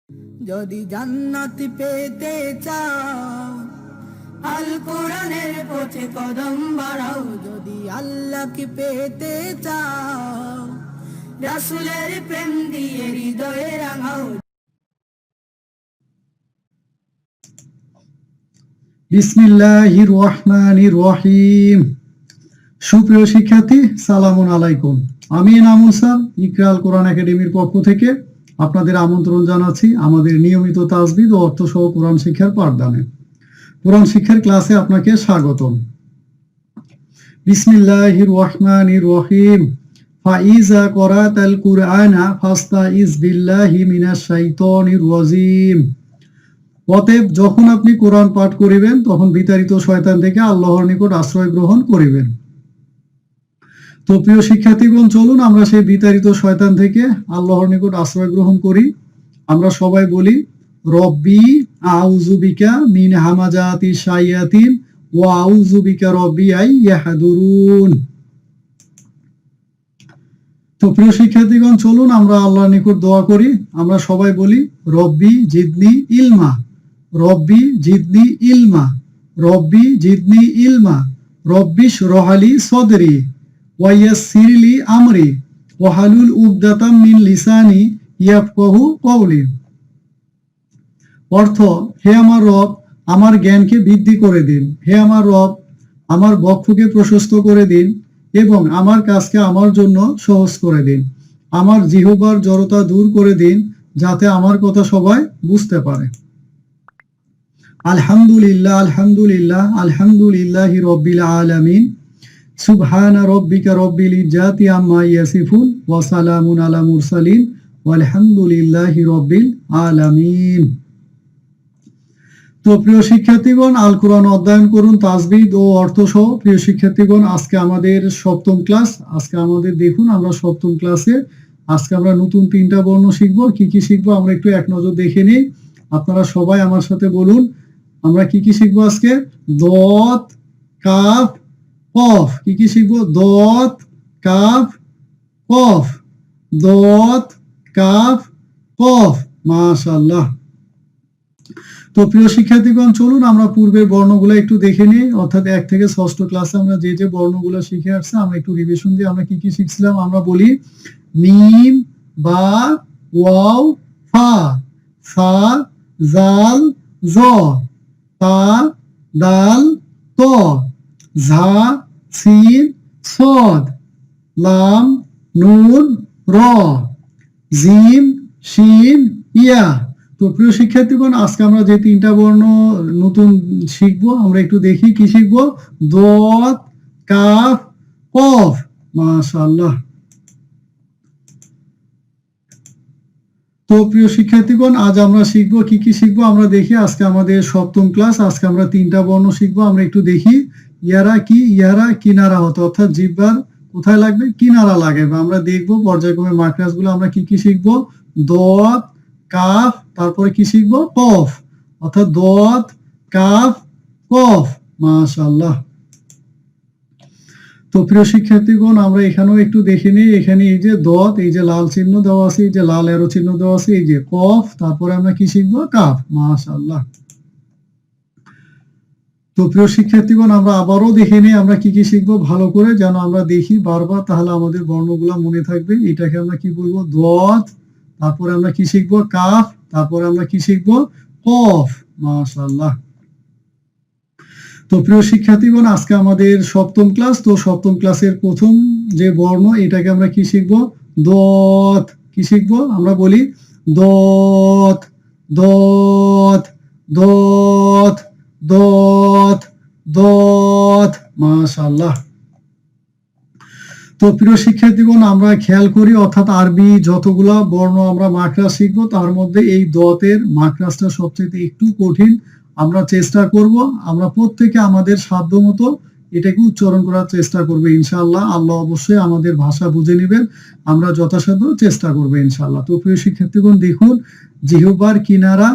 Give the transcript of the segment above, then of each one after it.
যদি জান্নাত পেতে চাও আল কোরআনের পথে কদম বাড়াও, যদি আল্লাহকে পেতে চাও রাসূলের প্রেম দিয়ে হৃদয়ে রাঙাও। বিসমিল্লাহির রহমানির রহিম। সুপ্রিয় শিক্ষার্থী, সালামুন আলাইকুম। আমি এনামুল স্যার ইকরাল কোরআন একাডেমির পক্ষ থেকে আপনাদের আমন্ত্রণ জানাচ্ছি আমাদের নিয়মিত তাজবিদ ও অর্থসহ কোরআন শিক্ষার পাঠদানে। কোরআন শিক্ষার ক্লাসে আপনাকে স্বাগতম। বিসমিল্লাহির রহমানির রহিম। ফাইজা করাতাল কুরআনা ফাস্তাইজ বিল্লাহি মিনাশ শাইতানির রাজিম। অতএব যখন আপনি কোরআন পাঠ করিবেন তখন বিতাড়িত শয়তান থেকে আল্লাহর নিকট আশ্রয় গ্রহণ করিবেন। তো প্রিয় শিক্ষার্থীগণ, চলুন আমরা সেই বিতাড়িত শয়তান থেকে আল্লাহর নিকট আশ্রয় গ্রহণ করি। আমরা সবাই বলি, রব্বি আউযু বিকা মিন হামাজাতি শায়াতিন ওয়া আউযু বিকা রব্বি আই ইয়াহদুরুন। তো প্রিয় শিক্ষার্থীগণ, চলুন আমরা আল্লাহর নিকট দোয়া করি। আমরা সবাই বলি, রব্বি জিদনি ইলমা, রব্বি জিদনি ইলমা, রব্বি জিদনি ইলমা, রব্বিশ রহালি সদরি ওয়াইয়াসসিরলি আমরি ওয়াহালুল উকদাতাম মিন লিসানি ইয়াফকাহু কওলি। অর্থ, হে আমার রব, আমার জ্ঞানকে বৃদ্ধি করে দিন। হে আমার রব, আমার বক্ষকে প্রশস্ত করে দিন এবং আমার কাজকে আমার জন্য সহজ করে দিন। আমার জিহ্বার জড়তা দূর করে দিন যাতে আমার কথা সবাই বুঝতে পারে। আলহামদুলিল্লাহ, আলহামদুলিল্লাহ, আলহামদুলিল্লাহি রব্বিল আলামিন। সুবহানা রব্বিকা রব্বিল ইজ্জাতি আম্মা ইয়াসিফুন ওয়া সালামুন আলা মুরসালিন ওয়ালহামদুলিল্লাহি রব্বিল আলামিন। তো প্রিয় শিক্ষার্থীগণ, আল কোরআন অধ্যয়ন করুন তাজবিদ ও অর্থ সহ। প্রিয় শিক্ষার্থীগণ, আজকে আমাদের সপ্তম ক্লাস। আজকে আমাদের দেখুন আমরা সপ্তম ক্লাসে আজকে আমরা নতুন 3টা বর্ণ শিখবো। কি কি শিখবো আমরা একটু এক নজর দেখে নিই। আপনারা সবাই আমার সাথে বলুন, আমরা কি কি শিখবো আজকে? দত, কাফ, কফ। কি কি শিখবো? দত, কাফ, কফ। দত, কাফ, কফ। মাশাআল্লাহ। তো প্রিয় শিক্ষার্থীগণ, চলুন আমরা পূর্বের বর্ণগুলো একটু দেখে নিই। অর্থাৎ 1 থেকে 6ষ্ঠ ক্লাসে আমরা যে যে বর্ণগুলো শিখে আসছে আমরা একটু রিভিশন দিয়ে আমরা কি কি শিখছিলাম আমরা বলি। মিম, বা, ওয়াও, ফা, সা, জাল, জ, তা, দাল, ত, ঝা, সিন, সদ, লাম, নুন, র, জিম, শিন, ইয়া। তো প্রিয় শিক্ষার্থীগণ, আজকে আমরা যে 3টা বর্ণ নতুন শিখবো আমরা একটু দেখি। কি শিখবো? দত, কাফ, কফ। মাশাআল্লাহ। তো প্রিয় শিক্ষার্থীগণ, আজ আমরা শিখবো কি কি শিখবো আমরা দেখি। আজকে আমাদের সপ্তম ক্লাস। আজকে আমরা 3টা বর্ণ শিখবো। আমরা একটু দেখি। ইয়ারা কি? ইয়ারা কিনারা হতো, অর্থাৎ জিহ্বার কোথায় লাগবে? কিনারা লাগে। আমরা দেখবো পর্যায়ক্রমে মাকরাজ গুলো। আমরা কি কি শিখবো? দত, কাফ, তারপরে কি শিখবো? কফ, অর্থাৎ দত, কাফ, কফ। মাশাআল্লাহ। তো প্রিয় শিক্ষার্থীগণ, আমরা এখানেও একটু দেখে নিই। এখানে এই যে দত, এই যে লাল চিহ্ন দেওয়া আছে, এই যে লাল এরো চিহ্ন দেওয়া আছে, এই যে কফ, তারপরে আমরা কি শিখবো? কাফ। মাশাআল্লাহ। তো প্রিয় শিক্ষার্থীগণ, আমরা আবারও দেখে নিই আমরা কি কি শিখবো ভালো করে, যেন আমরা দেখি বারবার, তাহলে আমাদের বর্ণগুলো মনে থাকবে। এটাকে আমরা কি বলবো? দত, তারপরে আমরা কি শিখবো? কাফ, তারপরে আমরা কি শিখবো? কফ। মাশাআল্লাহ। তো প্রিয় শিক্ষার্থীগণ, আজকে আমাদের সপ্তম ক্লাস। তো সপ্তম ক্লাসের প্রথম যে বর্ণ এটাকে আমরা কি শিখবো? দত। কি শিখবো? আমরা বলি দত, দত, দত, দত, দত। মাশাআল্লাহ। তো প্রিয় শিক্ষার্থীগণ, আমরা খেয়াল করি, অর্থাৎ আরবি যতগুলা বর্ণ আমরা মাকরাজ শিখবো তার মধ্যে এই দতের মাকরাজটা সবচেয়ে একটু কঠিন। আমরা চেষ্টা করব, আমরা প্রত্যেকে আমাদের সাধ্য মতো এটাকে উচ্চারণ করার চেষ্টা করবো ইনশাআল্লাহ। আল্লাহ অবশ্যই আমাদের ভাষা বুঝে নেবেন। আমরা যথাসাধ্য চেষ্টা করবো ইনশাআল্লাহ। তো প্রিয় শিক্ষার্থীগণ, দেখুন, জিহ্বার কিনারা,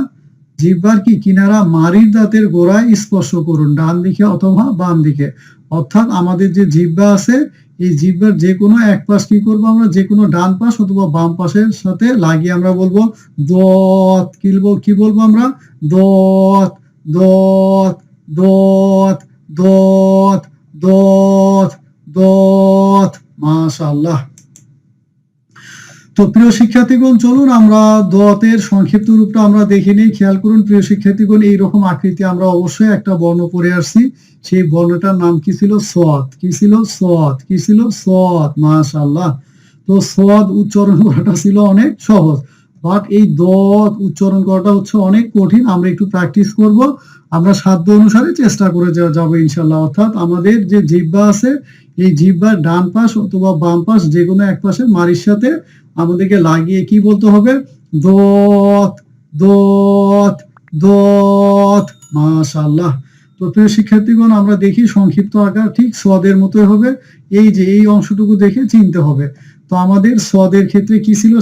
জিহ্বার কি কিনারা মাড়ির দাঁতের গোড়ায় স্পর্শ করুন, ডান দিকে অথবা বাম দিকে। অর্থাৎ আমাদের যে জিহ্বা আছে এই জিহ্বার যে কোনো এক পাশ কি করবো আমরা, যে কোনো ডান পাশ অথবা বাম পাশের সাথে লাগিয়ে আমরা বলবো দত। কি বলবো আমরা, দত দত দত দত দত দত। মাশাআল্লাহ। তো প্রিয় শিক্ষার্থীগণ, চলুন আমরা দতের সংক্ষিপ্ত রূপটা আমরা দেখে নিই। খেয়াল করুন প্রিয় শিক্ষার্থীগণ, এইরকম আকৃতি আমরা অবশ্যই একটা বর্ণ পড়ে আসছি। সেই বর্ণটার নাম কি ছিল? সদ। কি ছিল? সদ। কি ছিল? সদ। মাশাআল্লাহ। তো সদ উচ্চারণ করাটা ছিল অনেক সহজ, বাট এই দত উচ্চারণ করাটা হচ্ছে অনেক কঠিন। আমরা একটু প্র্যাকটিস করব, আমরা সাধ্য অনুসারে চেষ্টা করে যাব ইনশাল্লাহ। অর্থাৎ আমাদের যে জিহ্বা আছে, এই জিহ্বার ডান পাশ অথবা বাম পাশ যে কোনো এক পাশের মাড়ির সাথে আমাদেরকে লাগিয়ে কি বলতে হবে? দত দত দত। মাশাআল্লাহ। তো প্রিয় শিক্ষার্থীগণ, আমরা দেখি সংক্ষিপ্ত আকার ঠিক সদের মতোই হবে। এই যে এই অংশটুকু দেখে চিনতে হবে। তো আমাদের সদের ক্ষেত্রে কি ছিল?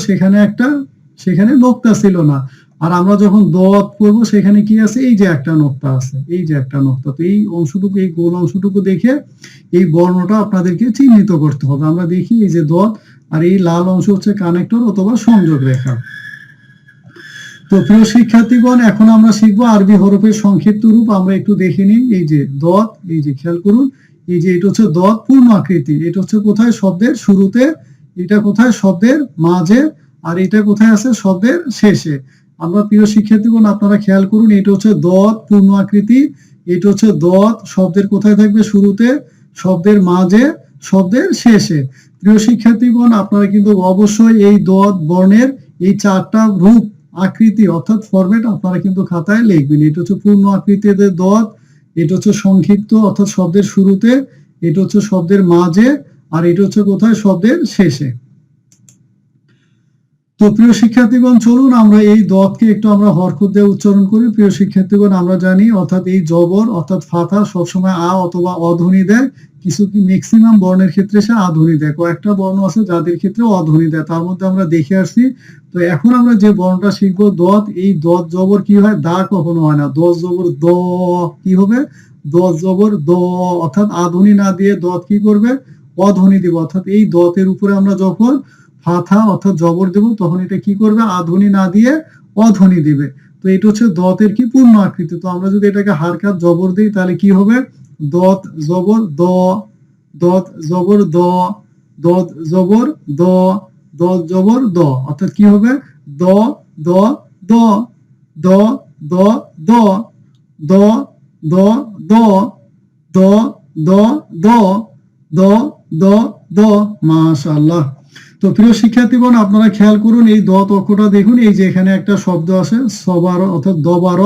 সেখানে নোক্তা ছিল না। আর আমরা যখন দত করব সেখানে কি আছে? এই যে একটা নোক্তা আছে, এই যে একটা নোক্তা। তো এই অংশটুকু, এই গোল অংশটুকু দেখে এই বর্ণটা আপনাদেরকে চিহ্নিত করতে হবে। আমরা দেখি এই যে দত, আর এই লাল অংশ হচ্ছে কানেক্টর অথবা সংযোগ রেখা। তো প্রিয় শিক্ষার্থীগণ, এখন আমরা শিখবো আরবি হরফের সংক্ষিপ্ত রূপ। আমরা একটু দেখে নিই। এই যে দত, এই যে খেয়াল করুন, এই যে এটা হচ্ছে দত পূর্ণ আকৃতি। এটা হচ্ছে কোথায়? শব্দের শুরুতে। এটা কোথায়? শব্দের মাঝে। আর এটা কোথায় আছে? শব্দের শেষে। আমরা প্রিয় শিক্ষার্থীগণ, আপনারা খেয়াল করুন, এটা হচ্ছে দত পূর্ণ আকৃতি। এটা হচ্ছে দত শব্দের কোথায় থাকবে? শুরুতে, শব্দের মাঝে, শব্দের শেষে। প্রিয় শিক্ষার্থীগণ, আপনারা কিন্তু অবশ্যই এই দত বর্ণের এই চারটা রূপ, আকৃতি অর্থাৎ ফরম্যাট আপনারা কিন্তু খাতায় লিখবেন। এটা হচ্ছে পূর্ণ আকৃতিতে দত, এটা হচ্ছে সংক্ষিপ্ত অর্থাৎ শব্দের শুরুতে, এটা হচ্ছে শব্দের মাঝে, আর এটা হচ্ছে কোথায়? শব্দের শেষে। তো প্রিয় শিক্ষার্থীগণ, চলুন আমরা এই দতকে একটু আমরা হরকত দিয়ে উচ্চারণ করি। প্রিয় শিক্ষার্থীগণ, আমরা জানি অর্থাৎ এই জবর অর্থাৎ ফাথা সবসময় আ অথবা অধ্বনি দেয়। কিছু কি ম্যাক্সিমাম বর্ণের ক্ষেত্রে সে আধ্বনি দেয়, কয়েকটা বর্ণ আছে যাদের ক্ষেত্রে অধ্বনি দেয়, তার মধ্যে আমরা দেখে আসছি। তো এখন আমরা যে বর্ণটা শিখবো দত, এই দত জবর কি হয়? দা কখনো হয় না। দত জবর দ। কি হবে? দত জবর দ। অর্থাৎ আধ্বনি না দিয়ে দত কি করবে? অধ্বনি দিব। অর্থাৎ এই দতের উপরে আমরা যখন ফাথা অর্থাৎ জবর দেব তখন এটা কি করবে? আধ্বনি না দিয়ে অধ্বনি দিবে। তো এটা হচ্ছে দতের কি? পূর্ণ আকৃতি। তো আমরা যদি এটাকে হারকাত জবর দিই তাহলে কি হবে? দত জবর দ, দত জবর দ, দত জবর দ, দত জবর দ। অর্থাৎ কি হবে? দ দ দ দ দ দ দ দ দ দ দ দ দ দ দ। মাশাআল্লাহ। তো প্রিয় শিক্ষার্থীগণ, আপনারা খেয়াল করুন, এই দত অক্ষরটা দেখুন, এই যে এখানে একটা শব্দ আছে সবার অর্থাৎ দবার,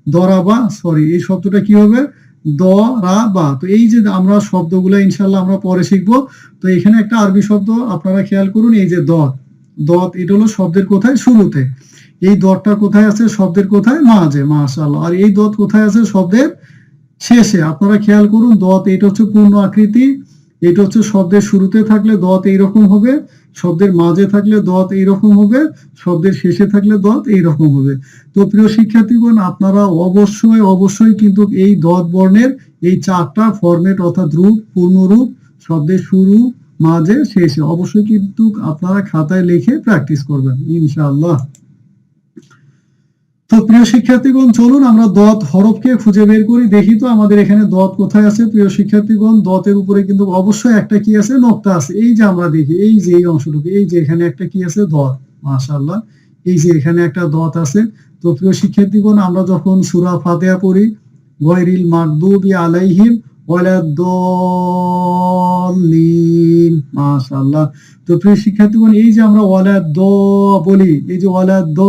দরাবা, সরি, এই শব্দটা কি হবে? দরাবা। তো এই যে আমরা শব্দগুলো ইনশাল্লাহ আমরা পরে শিখবো। তো এখানে একটা আরবি শব্দ আপনারা খেয়াল করুন, এই যে দত, দত এটা হলো শব্দের কোথায়? শুরুতে। এই দতটা কোথায় আছে? শব্দের কোথায়? মাঝে। মাশাআল্লাহ। আর এই দত কোথায় আছে? শব্দের শেষে। আপনারা খেয়াল করুন, দত এটা হচ্ছে পূর্ণ আকৃতি। এটা হচ্ছে শব্দের শুরুতে থাকলে দত এইরকম হবে, শব্দের মাঝে থাকলে দত এইরকম হবে, শব্দের শেষে থাকলে দত এইরকম হবে। তো প্রিয় শিক্ষার্থীগণ, আপনারা অবশ্যই কিন্তু এই দত বর্ণের এই চারটা ফরম্যাট অর্থাৎ রূপ, পূর্ণরূপ, শব্দের শুরু, মাঝে, শেষে অবশ্যই কিন্তু আপনারা খাতায় লিখে প্র্যাকটিস করবেন ইনশাআল্লাহ। তো প্রিয় শিক্ষার্থীগণ, চলুন আমরা দত হরফকে খুঁজে বের করি। দেখি তো আমাদের এখানে দত কোথায় আছে। প্রিয় শিক্ষার্থীগণ, দতের উপরে কিন্তু অবশ্যই একটা কি আছে? নোক্তা আছে। এই যে আমরা দেখি, এই যে এই অংশটুকু, এই যে এখানে একটা কি আছে? দত। মাশাআল্লাহ। এই যে এখানে একটা দত আছে। তো প্রিয় শিক্ষার্থীগণ, আমরা যখন সূরা ফাতিহা পড়ি, গায়রিল মাগদুবি আলাইহিম ওয়ালাদ-দাল্লিন। মাশাআল্লাহ। তো প্রিয় শিক্ষার্থীগণ, এই যে আমরা ওয়ালাদ বলি, এই যে ওয়ালাদ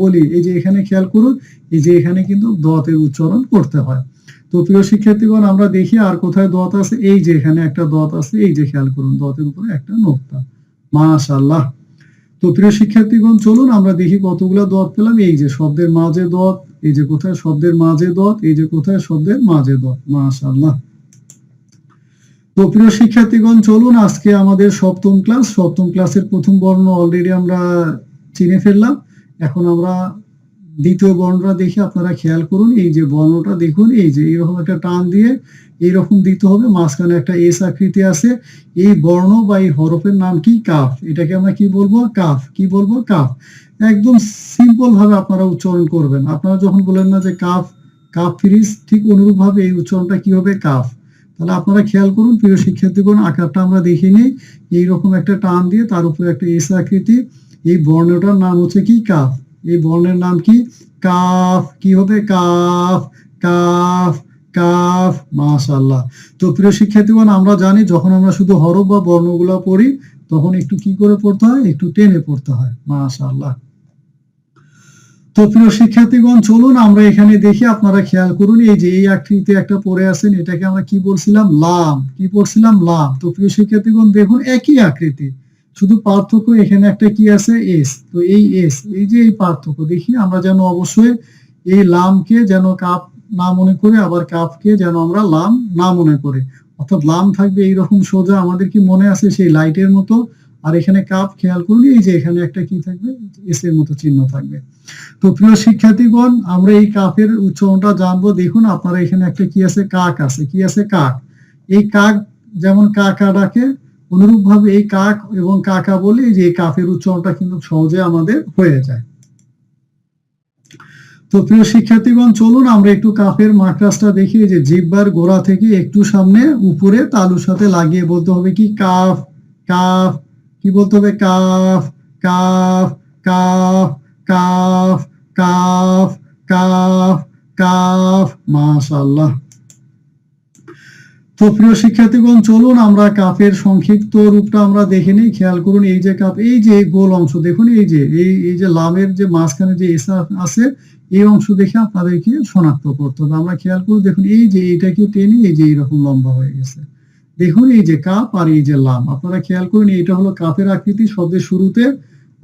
বলি, এই যে এখানে খেয়াল করুন, এই যে এখানে কিন্তু দতের উচ্চারণ করতে হয়। তো প্রিয় শিক্ষার্থীগণ, আমরা দেখি আর কোথায় দত আছে। এই যে এখানে একটা দত আছে, এই যে খেয়াল করুন, দতের উপরে একটা নোক্তা। মাশাআল্লাহ। তো প্রিয় শিক্ষার্থীগণ, চলুন আমরা দেখি কতগুলো দত পেলাম। এই যে শব্দের মাঝে দত, এই যে কোথায়? শব্দের মাঝে দত, এই যে কোথায়? শব্দের মাঝে দত। মাশাআল্লাহ। তো প্রিয় শিক্ষার্থীগণ, চলুন আজকে আমাদের সপ্তম ক্লাসের প্রথম বর্ণ অলরেডি আমরা চিনে ফেললাম। এখন আমরা দ্বিতীয় বর্ণটা দেখি আপনারা খেয়াল করুন, এই যে বর্ণটা দেখুন, এই যে এইরকম একটা টান দিয়ে এইরকম দিতে হবে, মাঝখানে একটা এস আকৃতি আছে। এই বর্ণ বা এই হরফের নাম কি? কাফ। এটাকে আমরা কি বলবো? কাফ। কি বলবো? কাফ। একদম সিম্পল ভাবে আপনারা উচ্চারণ করবেন। আপনারা যখন বলেন না যে কাফ, কাফ ফিরিস, ঠিক অনুরূপ ভাবে এই উচ্চারণটা কি হবে? কাফ। তাহলে আপনারা খেয়াল করুন প্রিয় শিক্ষার্থীগণ, আকারটা আমরা দেখে নিই। এইরকম একটা টান দিয়ে তার উপরে একটা এস আকৃতি, এই বর্ণটার নাম হচ্ছে কি? কাফ। এই বর্ণের নাম কি? কাফ। কি হবে? কাফ। কাফ। কাফ। মাশাআল্লাহ। তো প্রিয় শিক্ষার্থীগণ, আমরা জানি যখন আমরা শুধু হরফ বা বর্ণগুলো পড়ি তখন একটু কি করে পড়তে হয়? একটু টেনে পড়তে হয়। মাশাআল্লাহ। তো প্রিয় শিক্ষার্থীগণ, চলুন আমরা এখানে দেখি, আপনারা খেয়াল করুন, এই যে এই আকৃতি একটা পড়ে আছেন, এটাকে আমরা কি বলছিলাম? লাম। কি পড়ছিলাম? লাম। তো প্রিয় শিক্ষার্থীগণ দেখুন, একই আকৃতি, শুধু পার্থক্য এখানে একটা কি আছে? এস। তো এই এস, এই যে এই পার্থক্য, দেখি আমরা যেন অবশ্যই এই লামকে যেন কাপ না মনে করে, আবার কাপকে যেন আমরা লাম না মনে করে, অর্থাৎ লাম থাকবে এইরকম সোজা, আমাদের কি মনে আছে সেই লাইটের মতো, আর এখানে কাপ খেয়াল করলে এই যে এখানে একটা কি থাকবে? এস এর মতো চিহ্ন থাকবে। তো প্রিয় শিক্ষার্থীগণ, আমরা এই কাফের উচ্চারণটা জানবো। দেখুন আপনারা এখানে একটা কি আছে? কাক আছে। কি আছে? কাক। এই কাক যেমন কাকা ডাকে, অনুরূপ ভাবে এই কাক এবং কাকা বলে যে এই কাফের উচ্চারণটা কিন্তু সহজে আমাদের হয়ে যায়। তো প্রিয় শিক্ষার্থীগণ, চলুন আমরা একটু কাফের মাকড়াসটা দেখি। যে জিহ্বার গোড়া থেকে একটু সামনে উপরে তালুর সাথে লাগিয়ে বলতে হবে কি? কাফ। কাফ। কি বলতে হবে? Calf. Calf. Calf. Calf. Calf. Calf. Calf. মাশাআল্লাহ। তো প্রিয় শিক্ষার্থীগণ, চলুন আমরা কাফের সংক্ষিপ্ত রূপটা আমরা দেখে নিই। খেয়াল করুন, এই যে কাফ, এই যে গোল অংশ দেখুন, এই যে এই যে লামের যে মাঝখানে যে এসা আছে, এই অংশ দেখে আপনাদেরকে শনাক্ত করতে হবে। আমরা খেয়াল করুন, দেখুন এই যে এইটাকে টেনে এই যে এইরকম লম্বা হয়ে গেছে। দেখুন এই যে কাপ আর এই যে লাম, আপনারা খেয়াল করুন, এটা হলো কাফের আকৃতি শব্দের শুরুতে,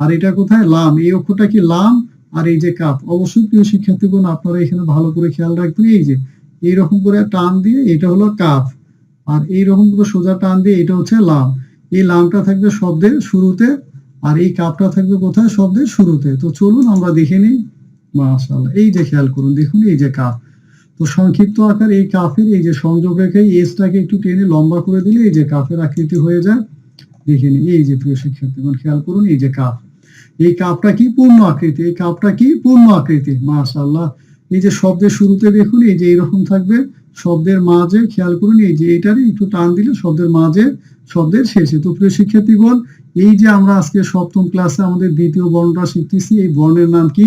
আর এটা কোথায়? লাম। এই অক্ষরটা কি? লাম। আর এই যে কাপ। অবশ্যই প্রিয় শিক্ষার্থীগণ, আপনারা এখানে ভালো করে খেয়াল রাখবেন, এই যে এইরকম করে টান দিয়ে এটা হলো কাফ, আর এইরকম করে সোজা টান দিয়ে এটা হচ্ছে লাম। এই লামটা থাকবে শব্দের শুরুতে, আর এই কাপটা থাকবে কোথায়? শব্দের শুরুতে। তো চলুন আমরা দেখে নিই। মাশাআল্লাহ। এই যে খেয়াল করুন, দেখুন এই যে কাফ। তো সংক্ষিপ্ত আকার এই কাফের এই যে সংযোগ রেখে এসটাকে একটু টেনে লম্বা করে দিলে এই যে কাফের আকৃতি হয়ে যায়। দেখে নিন, এই যে প্রিয় শিক্ষার্থীগণ খেয়াল করুন, এই যে কাফ। এই কাপটা কি? পূর্ণ আকৃতি। এই কাপটা কি? পূর্ণ আকৃতি। মাশাআল্লাহ। এই যে শব্দের শুরুতে দেখুন এই যে এরকম থাকবে, শব্দের মাঝে খেয়াল করুন এই যে এটারে একটু টান দিলে শব্দের মাঝে, শব্দের শেষে। তো প্রিয় শিক্ষার্থীগণ, এই যে আমরা আজকে সপ্তম ক্লাসে আমাদের দ্বিতীয় বর্ণটা শিখতেছি, এই বর্ণের নাম কি?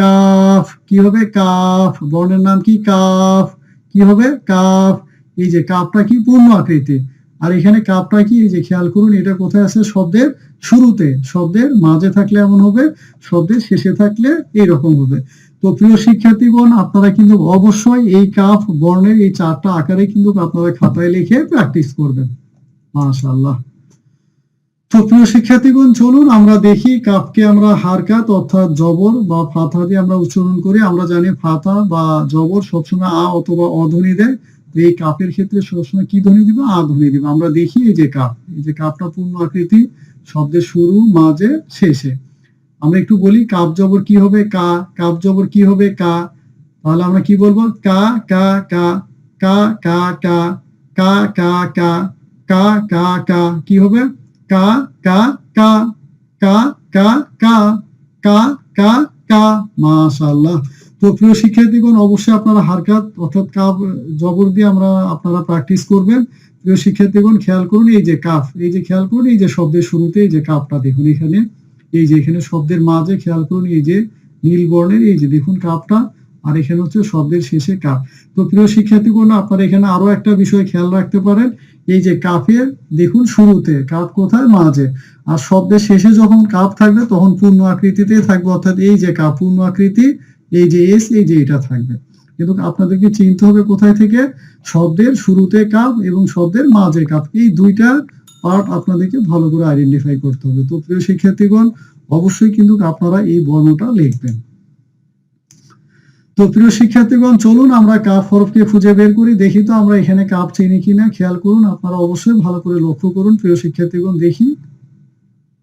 কাফ। কি হবে? কাফ। বর্ণের নাম কি? কাফ। কি হবে? কাফ। এই যে কাফটা কি? পূর্ণ আকৃতি। আর এখানে কাপটা কি? এই যে খেয়াল করুন, এটা কোথায় আছে? শব্দের শুরুতে। শব্দের মাঝে থাকলে এমন হবে, শব্দের শেষে থাকলে এইরকম হবে। তো প্রিয় শিক্ষার্থীগণ, আপনারা কিন্তু অবশ্যই এই কাফ বর্ণের এই চারটা আকারে কিন্তু আপনারা খাতায় লিখে প্র্যাকটিস করবেন। মাশাআল্লাহ। তো প্রিয় শিক্ষার্থীগণ, চলুন আমরা দেখি কাফকে আমরা হারকাত অর্থাৎ জবর বা ফাথা দিয়ে আমরা উচ্চারণ করি। আমরা জানি ফাথা বা জবর সবসময় আ অথবা অ ধ্বনি দেয়। এই কাফের ক্ষেত্রে সবসময় কি ধ্বনি দিবে? আ ধ্বনি দিবে। আমরা দেখি এই যে কাফ, এই যে কাফটা পূর্ণ আকৃতি, শব্দের শুরু, মাঝে, শেষে। আমরা একটু বলি কাফ জবর কি হবে? কা। কাফ জবর কি হবে? কা। তাহলে আমরা কি বলবো? কা। কা। কা। কা। কা। কা। কা। কা। কা। কা। কা। কা। কি হবে? কা। কা। কা। কা। কা। কা। কা। কা। কা। মাশাআল্লাহ। তো প্রিয় শিক্ষার্থীগণ, অবশ্যই আপনারা হারকাত অর্থাৎ কাফ জবর দিয়ে আপনারা প্র্যাকটিস করবেন। প্রিয় শিক্ষার্থীগণ, খেয়াল করুন এই যে কাফ, এই যে খেয়াল করুন এই যে শব্দের শুরুতে এই যে কাফটা দেখুন এখানে, এই যে এখানে শব্দের মাঝে খেয়াল করুন এই যে নীল বর্ণের এই যে দেখুন কাফটা, আর এখানে হচ্ছে শব্দের শেষে কাফ। তো প্রিয় শিক্ষার্থীগণ, আপনারা এখানে আরো একটা বিষয় খেয়াল রাখতে পারেন, এই যে কাফের দেখুন শুরুতে কাফ কোথায়? মাঝে। আর শব্দের শেষে যখন কাফ থাকবে তখন পূর্ণ আকৃতিতে থাকবে, অর্থাৎ এই যে কাফ পূর্ণ আকৃতি, এই যে এস, এই যে এটা থাকবে। কিন্তু আপনাদেরকে চিনতে হবে কোথায় থেকে? শব্দের শুরুতে কাফ এবং শব্দের মাঝে কাফ, এই দুইটা পার্ট আপনাদেরকে ভালো করে আইডেন্টিফাই করতে হবে। তো প্রিয় শিক্ষার্থীগণ, অবশ্যই কিন্তু আপনারা এই বর্ণটা লিখবেন। তো প্রিয় শিক্ষার্থীগণ, চলুন আমরা কাফ হরফকে খুঁজে বের করি। দেখি তো আমরা এখানে কাফ চিনি কিনা। খেয়াল করুন, আপনারা অবশ্যই ভালো করে লক্ষ্য করুন প্রিয় শিক্ষার্থীগণ। দেখি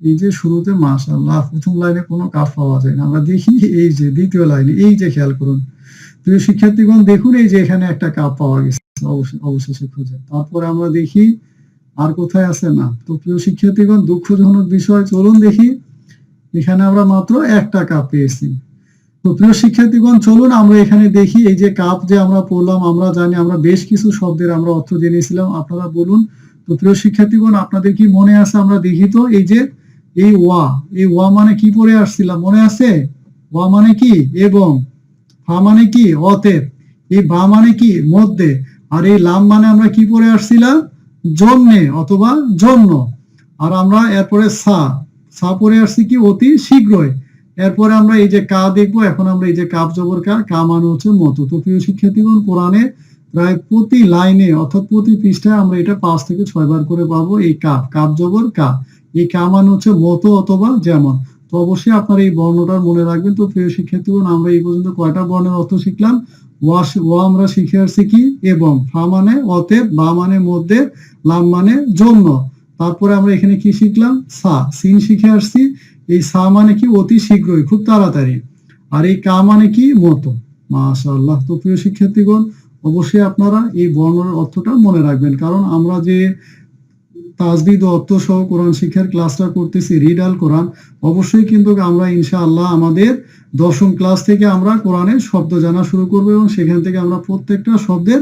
এই যে শুরুতে মাশাআল্লাহ প্রথম লাইনে কোনো কাফ পাওয়া যায় না, আমরা দেখি এই যে দ্বিতীয় লাইনে, এই যে খেয়াল করুন প্রিয় শিক্ষার্থীগণ, দেখুন এই যে এখানে একটা কাপ পাওয়া গেছে অবশেষে খুঁজে। তারপরে আমরা দেখি আর কোথায় আছে, না। তো প্রিয় শিক্ষার্থীগণ, দুঃখজনক বিষয়, চলুন দেখি এখানে আমরা মাত্র একটা কাপ পেয়েছি। তো প্রিয় শিক্ষার্থীগণ, চলুন আমরা এখানে দেখি এই যে কাপ যে আমরা পড়লাম, আমরা জানি আমরা বেশ কিছু শব্দের আমরা অর্থ জেনেছিলাম, আপনারা বলুন। তো প্রিয় শিক্ষার্থীগণ, আপনাদের কি মনে আছে? আমরা দেখি তো এই যে এই ওয়া মানে কি পড়ে আসছিলাম, মনে আছে? ওয়া মানে কি এবং, ফা মানে কি অতএব, এই বা মানে কি মধ্যে, আর এই লাম মানে আমরা কি পড়ে আসছিলাম, জন্যে অথবা জন্য। আর আমরা এরপরে সা পড়ে আসছি কি অতি শীঘ্রই। এরপরে আমরা এই যে কা দেখবো, এখন আমরা এই যে কাপ জবর কা মানে হচ্ছে মতো। তো প্রিয় শিক্ষার্থীগণ, কোরআনে প্রায় প্রতি লাইনে অর্থাৎ প্রতি পৃষ্ঠায় আমরা এটা 5 থেকে 6 বার করে পাবো এই কাপ জবর কা। এই কা মানে হচ্ছে মতো অথবা যেমন। তো অবশ্যই আপনারা এই বর্ণটা মনে রাখবেন। তো প্রিয় শিক্ষার্থীগণ, আমরা এই পর্যন্ত কয়টা বর্ণের অর্থ শিখলাম? ওয়া আমরা শিখে আসছি কি এবং, ফা মানে অতএব, বা মানে মধ্যে, লাম মানে জন্য। তারপরে আমরা এখানে কি শিখলাম? সিন শিখে আসছি। এই সা মানে কি অতি শীঘ্রই, খুব তাড়াতাড়ি। আর এই কা মানে কি মতো। মাশাআল্লাহ। তো প্রিয় শিক্ষার্থীগণ, অবশ্যই আপনারা এই বর্ণের অর্থটা মনে রাখবেন, কারণ আমরা যে তাজবিদ ও অর্থ সহ কোরআন শিক্ষার ক্লাসটা করতেছি, রিড আল কোরআন, অবশ্যই কিন্তু আমরা ইনশাআল্লাহ আমাদের 10ম ক্লাস থেকে আমরা কোরআনের শব্দ জানা শুরু করবো এবং সেখান থেকে আমরা প্রত্যেকটা শব্দের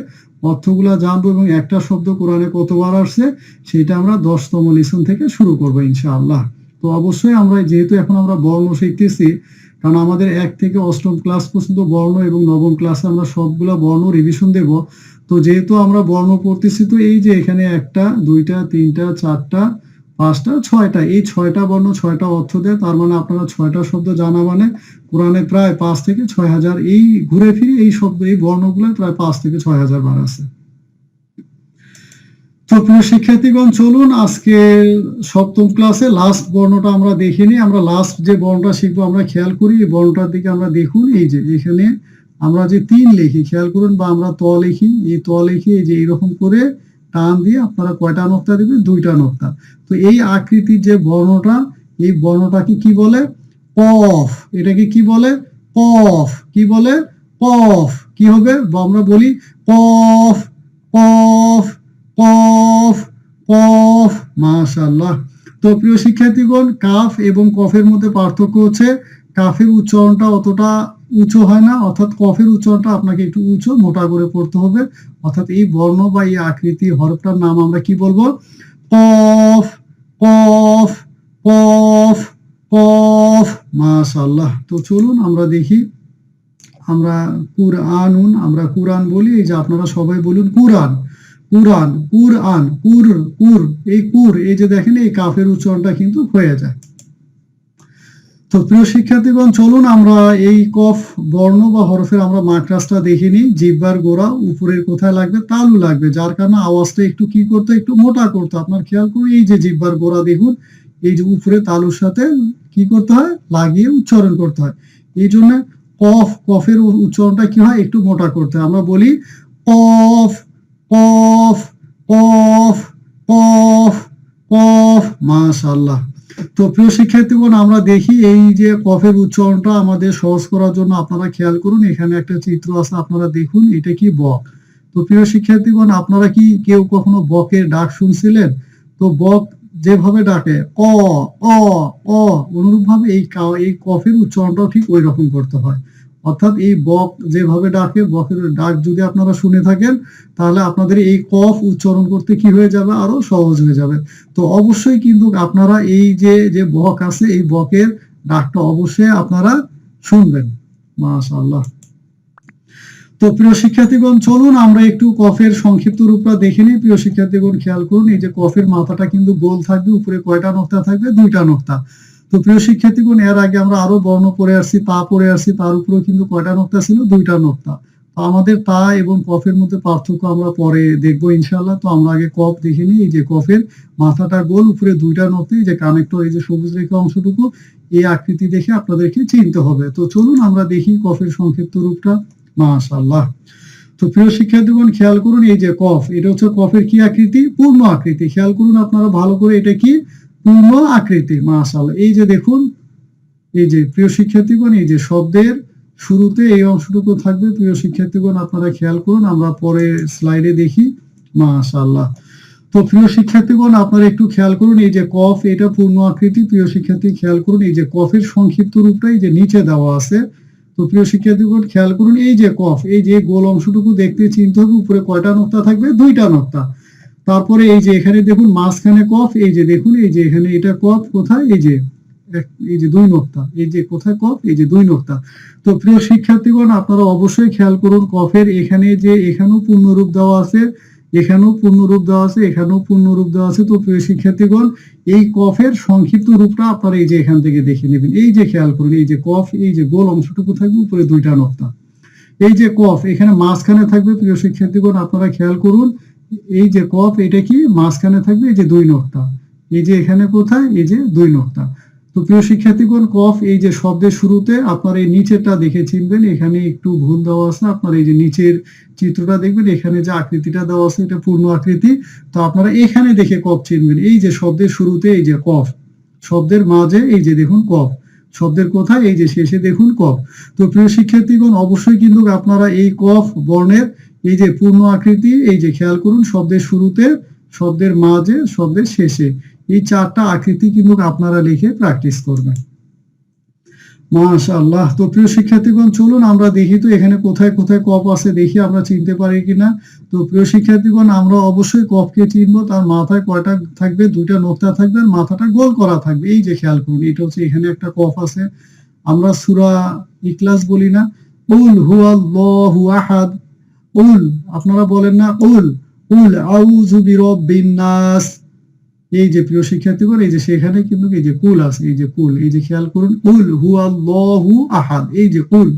অর্থগুলা জানবো এবং একটা শব্দ কোরআনে কতবার আসছে সেটা আমরা 10তম লিসন থেকে শুরু করবো ইনশাআল্লাহ। তো অবশ্যই আমরা যেহেতু এখন আমরা বর্ণ শিখতেছি, কারণ আমাদের 1 থেকে 8ম ক্লাস পর্যন্ত বর্ণ এবং 9ম ক্লাসে আমরা সবগুলা বর্ণ রিভিশন দেব। তো যেহেতু আমরা বর্ণ পড়তেছি, তো এই যে এখানে 1টা 2টা 3টা 4টা 5টা 6টা, এই 6টা বর্ণ 6টা অর্থ দেয়। তার মানে আপনারা 6টা শব্দ জানা মানে কোরআনে প্রায় 5 থেকে 6,000 এই ঘুরে ফিরে এই শব্দ, এই বর্ণগুলো প্রায় 5 থেকে 6,000 বার আছে। তো প্রিয় শিক্ষার্থীগণ, চলুন আজকে 7ম ক্লাসে লাস্ট বর্ণটা আমরা দেখে নিই। আমরা লাস্ট যে বর্ণটা শিখবো আমরা খেয়াল করি, এই বর্ণটার দিকে আমরা দেখুন। এই যে এখানে আমরা যে 3 লিখি, খেয়াল করুন, বা আমরা ত লিখি, এই ত লিখি এই যে এইরকম করে টান দিয়ে আপনারা কয়টা নোক্তা দিবেন? 2টা নোক্তা। তো এই আকৃতির যে বর্ণটা, এই বর্ণটাকে কি বলে? কফ। এটাকে কি বলে? কফ। কি বলে? কফ। কি হবে? আমরা বলি কফ কফ কফ কফ। মাশাআল্লাহ। তো প্রিয় শিক্ষার্থীগণ, কাফ এবং কফের মধ্যে পার্থক্য হচ্ছে কাফের উচ্চারণটা অতটা উঁচু হয় না, অর্থাৎ কফের উচ্চারণটা আপনাকে একটু উঁচু মোটা করে পড়তে হবে। অর্থাৎ এই বর্ণ বা এই আকৃতি হরফটার নাম আমরা কি বলবো? কফ কফ কফ কফ। মাশাআল্লাহ। তো চলুন আমরা দেখি, আমরা আমরা কুরআন বলি, এই যে আপনারা সবাই বলুন কুরআন কুরআন কুরআন এই এই যে দেখেন এই কাফের উচ্চারণটা কিন্তু হয়ে যায়। তো প্রিয় শিক্ষার্থীগণ, চলুন আমরা এই কফ বর্ণ বা হরফের আমরা মাকরাজটা দেখে নিই। জিহ্বার গোড়া উপরের কোথায় লাগবে? তালু লাগবে, যার কারণে আওয়াজটা একটু কি করতে, একটু মোটা করতে। আপনার খেয়াল করুন, এই যে জিহ্বার গোড়া দেখুন, এই যে উপরে তালুর সাথে কি করতে হয়? লাগিয়ে উচ্চারণ করতে হয়। এই জন্য কফের উচ্চারণটা কি হয়? একটু মোটা করতে হয়। আমরা বলি কফ কফ কফ কফ কফ। মাশাআল্লাহ। তো প্রিয় শিক্ষার্থীগণ, আমরা দেখি এই যে কফের উচ্চারণটা আমাদের সহজ করার জন্য আপনারা খেয়াল করুন, এখানে একটা চিত্র আছে, আপনারা দেখুন, এটা কি বক। তো প্রিয় শিক্ষার্থীগণ, আপনারা কি কেউ কখনো বকের ডাক শুনছিলেন? তো বক যেভাবে ডাকে অ অ অ, অনুরূপ ভাবে এই কফের উচ্চারণটাও ঠিক ওই রকম করতে হয়। অর্থাৎ এই বক যেভাবে ডাকে, বকের ডাক যদি আপনারা শুনে থাকেন, তাহলে আপনাদের এই কফ উচ্চারণ করতে কি হয়ে যাবে? আরো সহজ হয়ে যাবে। তো অবশ্যই কিন্তু আপনারা এই যে বক আছে, এই বকের ডাকটা অবশ্যই আপনারা শুনবেন। মাশাআল্লাহ। তো প্রিয় শিক্ষার্থীগণ, চলুন আমরা একটু কফের সংক্ষিপ্ত রূপটা দেখে নিই। প্রিয় শিক্ষার্থীগণ, খেয়াল করুন, এই যে কফের মাথাটা কিন্তু গোল থাকবে, উপরে কয়টা নোক্তা থাকবে? 2টা নোক্তা। তো প্রিয় শিক্ষার্থীগণ, এর আগে আমরা আরো বর্ণ পড়ে আসছি, তা পড়ে আসছি, তার উপরেও কিন্তু কয়টা নোক্তা ছিল? 2টা নোক্তা। তো আমাদের তা এবং কফের মধ্যে পার্থক্য আমরা পরে দেখবো ইনশাআল্লাহ। তো আমরা আগে কফ দেখে নিই। এই যে কফের মাথাটা গোল, উপরে 2টা নোক্তা, এই যে কানেক্টর, এই যে সবুজ রেখা অংশটুকু, এই আকৃতি দেখে আপনাদেরকে চিনতে হবে। তো চলুন আমরা দেখি কফের সংক্ষিপ্ত রূপটা। মাশাআল্লাহ। তো প্রিয় শিক্ষার্থীগণ, খেয়াল করুন, এই যে কফ, এটা হচ্ছে কফের কি আকৃতি? পূর্ণ আকৃতি। খেয়াল করুন আপনারা ভালো করে, এটা কি? পূর্ণ আকৃতি। মাশাআল্লাহ, এই যে দেখুন, এই যে প্রিয় শিক্ষার্থীগণ, এই যে শব্দের শুরুতে এই অংশটুকু থাকবে। প্রিয় শিক্ষার্থীগণ আপনারা খেয়াল করুন, আমরা পরে স্লাইডে দেখি। মাশাআল্লাহ। তো প্রিয় শিক্ষার্থীগণ আপনারা একটু খেয়াল করুন, এই যে কফ, এটা পূর্ণ আকৃতি। প্রিয় শিক্ষার্থী খেয়াল করুন, এই যে কফের সংক্ষিপ্ত রূপটাই যে নিচে দেওয়া আছে। তো প্রিয় শিক্ষার্থীগণ খেয়াল করুন, এই যে কফ, এই যে গোল অংশটুকু দেখতে চিনতে হবে, উপরে কয়টা নোক্তা থাকবে? দুইটা নোক্তা। তারপরে এই যে এখানে দেখুন মাঝখানে কফ, এই যে দেখুন, এই যে এখানে এটা কফ কোথায়? এই যে দুই নোক্তা। এই যে কোথায় কফ? এই যে দুই নোক্তা। তো প্রিয় শিক্ষার্থীগণ আপনারা অবশ্যই খেয়াল করুন, কফের এখানে যে এখানেও পূর্ণরূপ দেওয়া আছে, এখানেও পূর্ণরূপ দেওয়া আছে, এখানেও পূর্ণরূপ দেওয়া আছে। তো প্রিয় শিক্ষার্থীগণ এই কফের সংক্ষিপ্ত রূপটা আপনারা এই যে এখান থেকে দেখে নেবেন। এই যে খেয়াল করুন, এই যে কফ, এই যে গোল অংশটুকু থাকবে, উপরে দুইটা নোক্তা। এই যে কফ এখানে মাঝখানে থাকবে। প্রিয় শিক্ষার্থীগণ আপনারা খেয়াল করুন, এই যে কফ, এটা কি মাঝখানে থাকবে? এই যে দুই নোক্তা। এই যে এখানে কোথায়? এই যে দুই নোক্তা। তো প্রিয় শিক্ষার্থীগণ কফ, এই যে শব্দের শুরুতে আপনারা এই নিচেরটা দেখে চিনবেন, এখানে একটু ভুল দেওয়া আছে। আপনারা এই যে নিচের চিত্রটা দেখবেন, এখানে যে আকৃতিটা দেওয়া আছে এটা পূর্ণ আকৃতি। তো আপনারা এখানে দেখে কফ চিনবেন। এই যে শব্দের শুরুতে এই যে কফ, শব্দের মাঝে এই যে দেখুন কফ, শব্দের কোথায়? এই যে শেষে দেখুন কফ। তো প্রিয় শিক্ষার্থীগণ অবশ্যই কিন্তু আপনারা এই কফ বর্ণের এই যে পূর্ণ আকৃতি, এই যে খেয়াল করুন, শব্দের শুরুতে, শব্দের মাঝে, শব্দের শেষে, এই চারটা আকৃতি কিন্তু আপনারা লিখে প্র্যাকটিস করবেন। মাশাআল্লাহ। তো প্রিয় শিক্ষার্থীগণ চলুন আমরা দেখি তো এখানে কোথায় কোথায় কফ আছে, দেখি আমরা চিনতে পারি কিনা। তো প্রিয় শিক্ষার্থীগণ আমরা অবশ্যই কফকে চিনবো। তার মাথায় কয়টা থাকবে? দুইটা নোক্তা থাকবে, আর মাথাটা গোল করা থাকবে। এই যে খেয়াল করুন, এটা হচ্ছে এখানে একটা কফ আছে। আমরা সূরা ইখলাস বলি না, কুল হুয়াল্লাহু আহাদ, উল, আপনারা বলেন না উল, উল আউযু বিরাব্বিন নাস। এই যে প্রিয় শিক্ষার্থীগণ এই যে সেখানে কিন্তু এই যে কুল আছে, এই যে কুল, এই যে খেয়াল করুন, উল হুয়াল্লাহু আহাদ। এই যে কুল,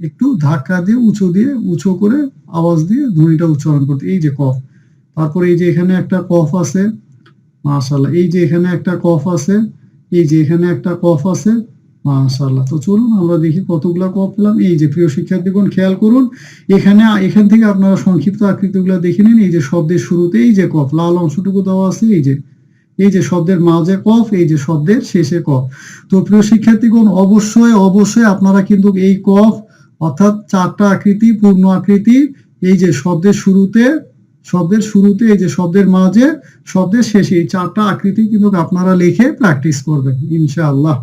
একটু ধাক্কা দিয়ে উঁচু করে আওয়াজ দিয়ে ধ্বনিটা উচ্চারণ করতে। এই যে কফ। তারপরে এই যে এখানে একটা কফ আছে। মাশাআল্লাহ। এই যে এখানে একটা কফ আছে, এই যে এখানে একটা কফ আছে। মাশাআল্লাহ। তো চলুন আমরা দেখি কতগুলা কফ পেলাম। এই যে প্রিয় শিক্ষার্থীগণ খেয়াল করুন, এখান থেকে আপনারা সংক্ষিপ্ত আকৃতিগুলো দেখে নিন। এই যে শব্দের শুরুতে এই যে কফ, লাল অংশটুকু দেওয়া আছে। এই যে শব্দের মাঝে কফ, এই যে শব্দের শেষে কফ। তো প্রিয় শিক্ষার্থীগণ অবশ্যই আপনারা কিন্তু এই কফ অর্থাৎ চারটা আকৃতি, পূর্ণ আকৃতি, এই যে শব্দের শুরুতে, এই যে শব্দের মাঝে, শব্দের শেষে, এই চারটা আকৃতি কিন্তু আপনারা লিখে প্র্যাকটিস করবেন ইনশাআল্লাহ।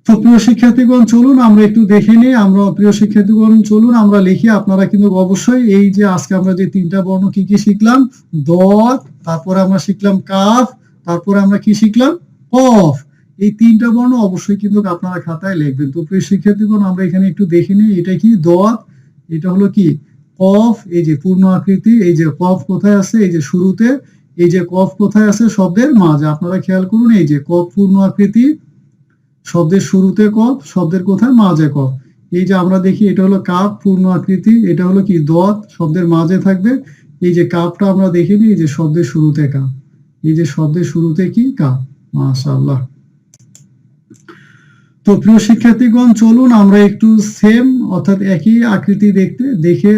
তো প্রিয় শিক্ষার্থীগণ চলুন আমরা একটু দেখে নিই। প্রিয় শিক্ষার্থীগণ চলুন আমরা লিখি। আপনারা কিন্তু অবশ্যই এই যে আজকে আমরা যে তিনটা বর্ণ কি কি শিখলাম, দত, তারপরে আমরা শিখলাম কাফ, তারপরে আমরা কি শিখলাম, কফ। এই তিনটা বর্ণ অবশ্যই কিন্তু আপনারা খাতায় লিখবেন। তো প্রিয় শিক্ষার্থীগণ আমরা এখানে একটু দেখে নিই, এটা কি দত, এটা হলো কি কফ, এই যে পূর্ণ আকৃতি, এই যে কফ কোথায় আছে? এই যে শুরুতে। এই যে কফ কোথায় আছে? শব্দের মাঝে। আপনারা খেয়াল করুন, এই যে কফ পূর্ণ আকৃতি, শব্দের শুরুতে কফ, শব্দের কোথায়? মাঝে কফ। এই যে আমরা দেখি এটা হলো কাপ, পূর্ণ আকৃতি, এটা হলো কি দত, শব্দের মাঝে থাকবে। এই যে কাপটা আমরা দেখিনি, এই যে শব্দের শুরুতে কাপ, এই যে শব্দের শুরুতে কি কাপ। মাশাআল্লাহ। তো প্রিয় শিক্ষার্থীগণ চলুন আমরা একটু সেম অর্থাৎ একই আকৃতি দেখে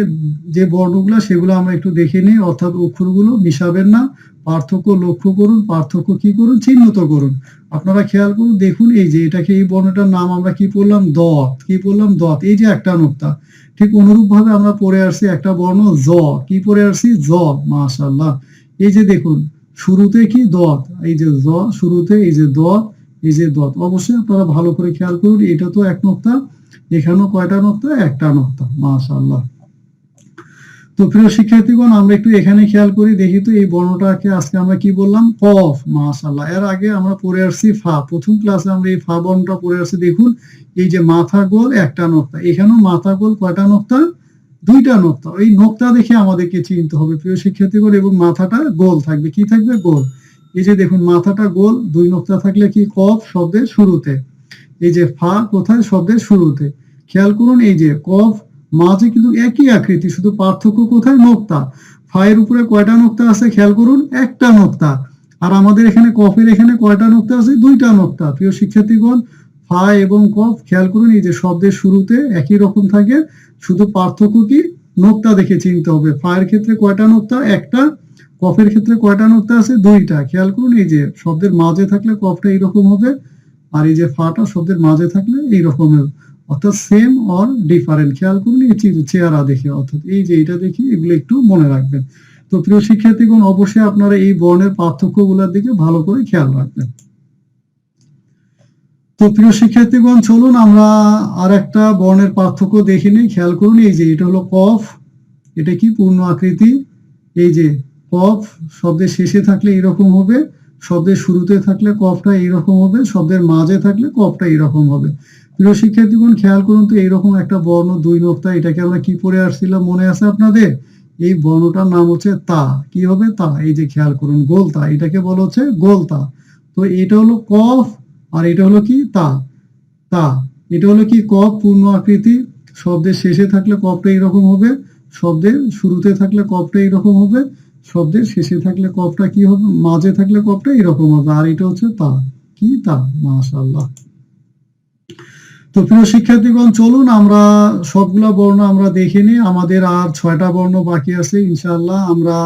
যে বর্ণগুলো সেগুলো আমরা একটু দেখে নিই। অর্থাৎ অক্ষরগুলো মিশাবেন না, পার্থক্য লক্ষ্য করুন, পার্থক্য কি করুন? চিহ্নিত করুন। আপনারা খেয়াল করুন, দেখুন এই যে এটাকে, এই বর্ণটার নাম আমরা কি পড়লাম? দত। কি বললাম? দত। এই যে একটা নোক্তা। ঠিক অনুরূপ ভাবে আমরা পড়ে আসছি একটা বর্ণ জ। কি পড়ে আসছি? জ। মাশাআল্লাহ। এই যে দেখুন শুরুতে কি? দত। এই যে জ শুরুতে, এই যে দত, এই যে দত। অবশ্যই আপনারা ভালো করে খেয়াল করুন, এটা তো এক নোক্তা, এখানেও কয়টা নোক্তা? একটা নোক্তা। মাশাআল্লাহ। তো প্রিয় শিক্ষার্থীগণ আমরা একটু এখানে খেয়াল করি, দেখি তো এই বর্ণটাকে আজকে আমরা কি বললাম? কফ। মাশাআল্লাহ। এর আগে আমরা পড়ে আসছি ফা। প্রথম ক্লাসে আমরা এই ফা বর্ণটা পড়ে আসছি। দেখুন এই যে মাথা গোল, একটা নোক্তা। এখানেও মাথা গোল, কয়টা নোক্তা? দুইটা নোক্তা। এই নোক্তা দেখে আমাদেরকে চিনতে হবে প্রিয় শিক্ষার্থীগণ, এবং মাথাটা গোল থাকবে। কি থাকবে? গোল। এই যে দেখুন মাথাটা গোল, দুই নোক্তা থাকলে কি? কফ, শব্দের শুরুতে। এই যে ফা কোথায়? শব্দের শুরুতে। খেয়াল করুন এই যে কফ, মাঝে কিন্তু একই আকৃতি, শুধু পার্থক্য কোথায়? নোক্তা। ফায়ের উপরে কয়টা নোক্তা আছে? খেয়াল করুন, একটা নোক্তা। আর আমাদের এখানে কফের এখানে কয়টা নোক্তা আছে? দুইটা নোক্তা। প্রিয় শিক্ষার্থীগণ ফা এবং কফ খেয়াল করুন, এই যে শব্দের শুরুতে একই রকম থাকে, শুধু পার্থক্য কি? নোক্তা দেখে চিনতে হবে। ফায়ের ক্ষেত্রে কয়টা নোক্তা? একটা। কফের ক্ষেত্রে কয়টা নোক্তা আছে? দুইটা। খেয়াল করুন, এই যে শব্দের মাঝে থাকলে কফটা এইরকম হবে, আর এই যে ফাটা শব্দের মাঝে থাকলে এইরকম হবে, অর্থাৎ সেম অর ডিফারেন্ট। খেয়াল করুন এই চেহারা দেখে, অর্থাৎ এই যে এটা দেখি, এগুলো একটু মনে রাখবেন। তো প্রিয় শিক্ষার্থীগণ, অবশ্যই আপনারা এই বর্ণের পার্থক্যগুলোর দিকে ভালো করে খেয়াল রাখবেন। তো প্রিয় শিক্ষার্থীগণ, চলুন আমরা আর একটা বর্ণের পার্থক্য দেখে নিই। খেয়াল করুন, এই যে এটা হলো কফ, এটা কি পূর্ণ আকৃতি। এই যে কফ শব্দের শেষে থাকলে এরকম হবে, শব্দের শুরুতে থাকলে কফটা এইরকম হবে, শব্দের মাঝে থাকলে কফটা এইরকম হবে। প্রিয় শিক্ষার্থীগণ, খেয়াল করুন তো, এইরকম একটা বর্ণ দুই নোক্তা, এটাকে আমরা কি পড়ে আসছিলাম মনে আছে আপনাদের? এই বর্ণটার নাম হচ্ছে তা। কি হবে? তা। এই যে খেয়াল করুন, গোলতা, এটাকে বলা হচ্ছে গোলতা। তো এটা হলো কফ, আর এটা হলো কি? তা। তা। এটা হলো কি? কফ পূর্ণ আকৃতি, শব্দের শেষে থাকলে কফটা এরকম হবে, শব্দের শুরুতে থাকলে কফটা এরকম হবে, শব্দের শেষে থাকলে কফটা কি হবে? মাঝে থাকলে কফটা এরকম হবে। আর এটা হচ্ছে তা। কি? তা। মাশাআল্লাহ। তো প্রিয় শিক্ষার্থীগণ, চলুন আমরা সবগুলা বর্ণ আমরা দেখে নিই। আমাদের আর 6টা বর্ণ বাকি আছে। ইনশাআল্লাহ আমরা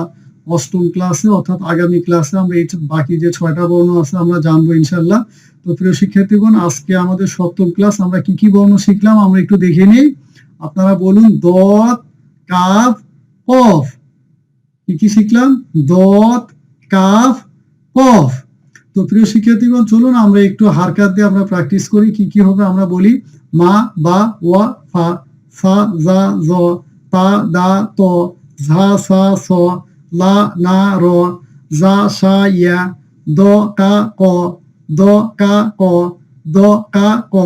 অষ্টম ক্লাসে, অর্থাৎ আগামী ক্লাসে আমরা এই বাকি যে 6টা বর্ণ আছে আমরা জানবো ইনশাআল্লাহ। তো প্রিয় শিক্ষার্থীগণ, আজকে আমাদের সপ্তম ক্লাস, আমরা কি কি বর্ণ শিখলাম আমরা একটু দেখে নিই। আপনারা বলুন, দত, কাফ, কফ। কি কি শিখলাম? দত, কাফ, কফ। তো প্রিয় শিক্ষার্থীগণ, চলুন আমরা একটু হারকাত দিয়ে আমরা প্র্যাকটিস করি। কি কি হবে আমরা বলি? মা, বা, ওয়া, ফা, ফা, জা, জ, তা, দা, ত, ঝা, সা, স, লা, না, র, জা, সা, ইয়া, দ, কা, ক, দ, কা, ক, দ, কা, ক।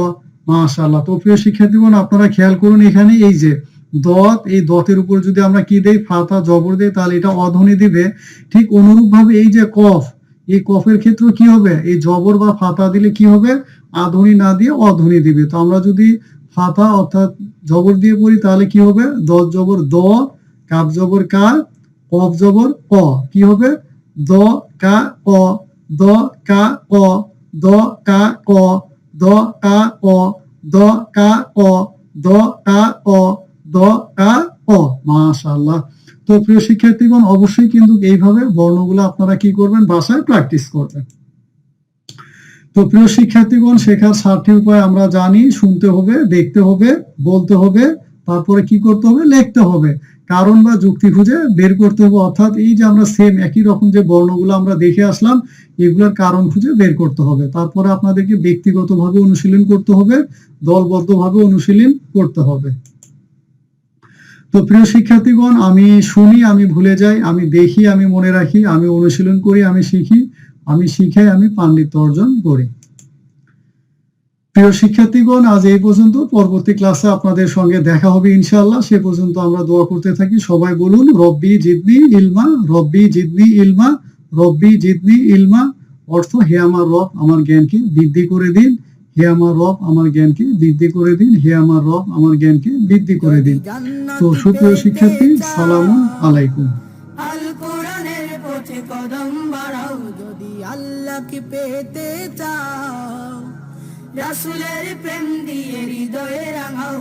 মাশাআল্লাহ। তো প্রিয় শিক্ষার্থীগণ, আপনারা খেয়াল করুন, এখানে এই যে দত, এই দতের উপর যদি আমরা কি দেই? ফাতা জবর দেই, তাহলে এটা অধ্বনি দিবে। ঠিক অনুরূপ ভাবে এই যে কফ, এই কফের ক্ষেত্রে কি হবে? এই জবর বা ফাতা দিলে কি হবে? আধ্বনি না দিয়ে অধ্বনি দিবে। তো আমরা যদি ফাতা অর্থাৎ জবর দিয়ে পড়ি তাহলে কি হবে? দত জবর দ, কাফ জবর কা, কফ জবর ক। কি হবে? দ, কা, ক, দ, কা, ক, দ, কা, ক, দ, কা, ক, দ, কা, ক, দ, কা, ক, দ, কা, ক। মাশাআল্লাহ। তো প্রিয় শিক্ষার্থীগণ, অবশ্যই কিন্তু এইভাবে বর্ণগুলো আপনারা কি করবেন? বাসায় প্র্যাকটিস করবেন। তো প্রিয় শিক্ষার্থীগণ, শেখার 7টি উপায় আমরা জানি। শুনতে হবে, দেখতে হবে, বলতে হবে, তারপরে কি করতে হবে? লিখতে হবে, কারণ বা যুক্তি খুঁজে বের করতে হবে। অর্থাৎ এই যে আমরা সেম একই রকম যে বর্ণগুলো আমরা দেখে আসলাম, এগুলোর কারণ খুঁজে বের করতে হবে। তারপরে আপনাদেরকে ব্যক্তিগতভাবে অনুশীলন করতে হবে, দলবদ্ধভাবে অনুশীলন করতে হবে। তো প্রিয় শিক্ষার্থীগণ, আমি শুনি, আমি ভুলে যাই, আমি দেখি, আমি মনে রাখি, আমি অনুশীলন করি, আমি শিখি, আমি শিখে, আমি পাণ্ডিত্য অর্জন করি। প্রিয় শিক্ষার্থীগণ, আজ এই পর্যন্ত। পরবর্তী ক্লাসে আপনাদের সঙ্গে দেখা হবে ইনশাআল্লাহ। সে পর্যন্ত আমরা দোয়া করতে থাকি। সবাই বলুন, রব্বি জিদনি ইলমা, রব্বি জিদনি ইলমা, রব্বি জিদনি ইলমা। অর্থ, হে আমার রব, আমার জ্ঞানকে বৃদ্ধি করে দিন। হে আমার রব, আমার জ্ঞানকে বৃদ্ধি করে দিন। হে আমার রব, আমার জ্ঞানকে বৃদ্ধি করে দিন। তো সুপ্রিয় শিক্ষার্থী, সালামুন আলাইকুম। আল কোরআনের পথে কদম বাড়াও, যদি আল্লাহকে পেতে চাও, রাসূলের প্রেম দিয়ে হৃদয়ে রাঙাও।